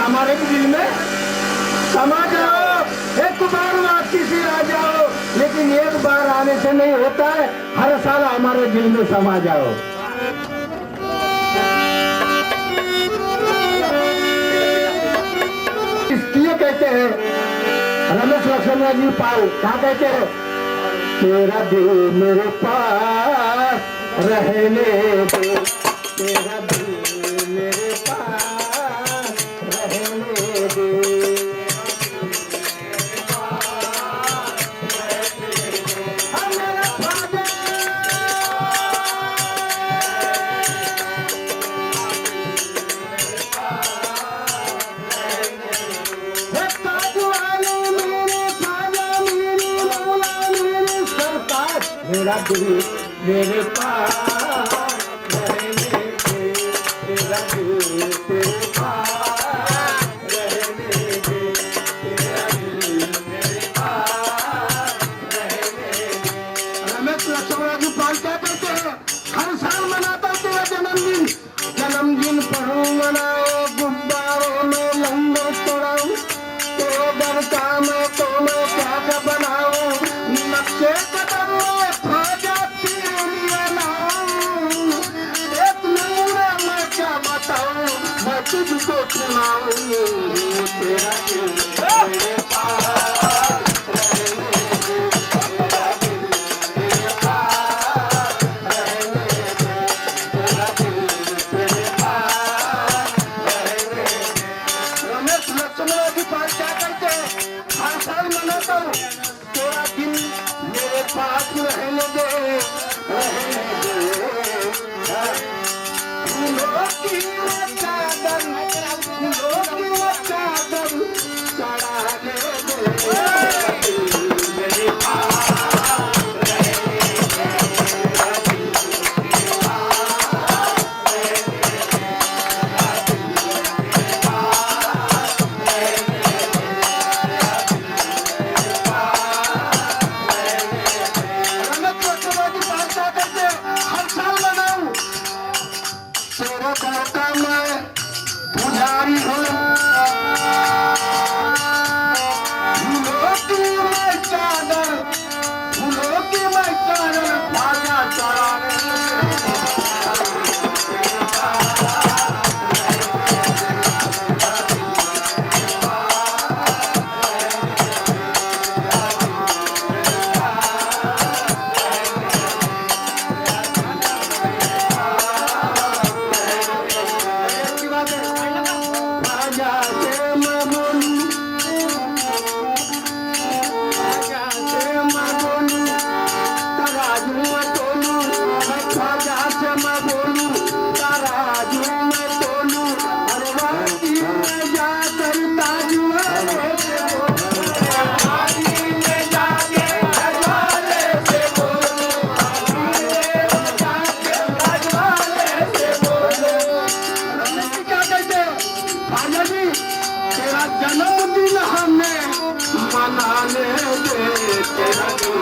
हमारे भी दिल में समा जाओ। एक बार वापसी से आ जाओ, लेकिन एक बार आने से नहीं होता है, हर साल हमारे दिल में समा जाओ। इसलिए कहते हैं रमेश लक्ष्मण जी पाल, क्या कहते हैं, तेरा दिल मेरे पास रहने दे, तेरा दिल मेरे पास रहने दे। मेरा दिल मेरे पास रहने दे, तेरा दिल तेरे पास रहने दे, तेरा दिल मेरे पास रहने दे। रमेश लक्ष्मण जी पाल क्या कहते हैं, हर साल मनाता हूँ तेरा जन्मदिन, जन्मदिन पर मनाओ, गुब्बारों में लंगर तोड़ाऊं, तेरे दर का मैं तो मैं क्या बनाऊं, नक्शे कदम में तुझको सुनाऊं, तेरा दिल मेरे पास रहने दे, तेरा दिल मेरे पास रहने दे, तेरा दिल मेरे पास रहने दे। रमेश लक्ष्मण जी पाल क्या करते हैं, हर साल मनाता हूँ तेरा दिल मेरे पास रहने दे, रहने दे। फूलों की चादर, फूलों की चादर चढ़ाने दे, मेरे पास रहने दे, तेरा दिल मेरे पास रहने दे, तेरा दिल मेरे पास रहने दे, तेरा दिल मेरे पास रहने दे। रंगत लक्ष्मण जी पाल क्या करते, हर साल मनाऊं तेरा दाता मैं पुजारी हूँ, फूलों की मैं चादर, फूलों की मैं चादर भाजा चढ़ाने जन्मदिन हमें मनाने दे, तेरा दिल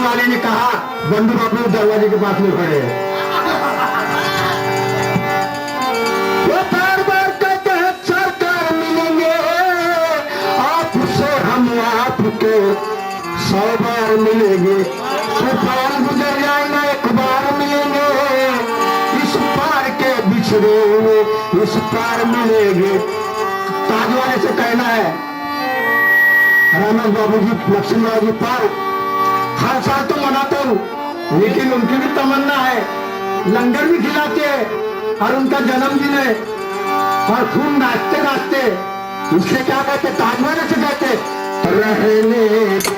वाले ने कहा बंधु बाबू दरवाजे के पास में खड़े हैं। वो बार बार कहते हैं सरकार मिलेंगे आपसे, हम आपके 100 बार मिलेंगे। तूफान गुजर जाएगा एक बार मिलेंगे, इस पार के बिछड़े हुए इस पार मिलेंगे। ताज वाले से कहना है रामनाथ बाबू जी, लक्ष्मण जी पार हर साल तो मनाता हूँ, लेकिन उनकी भी तमन्ना है, लंगर भी खिलाते हैं और उनका जन्मदिन है और खून नाचते नाचते उससे क्या कहते, ताजमहल से कहते रहने दो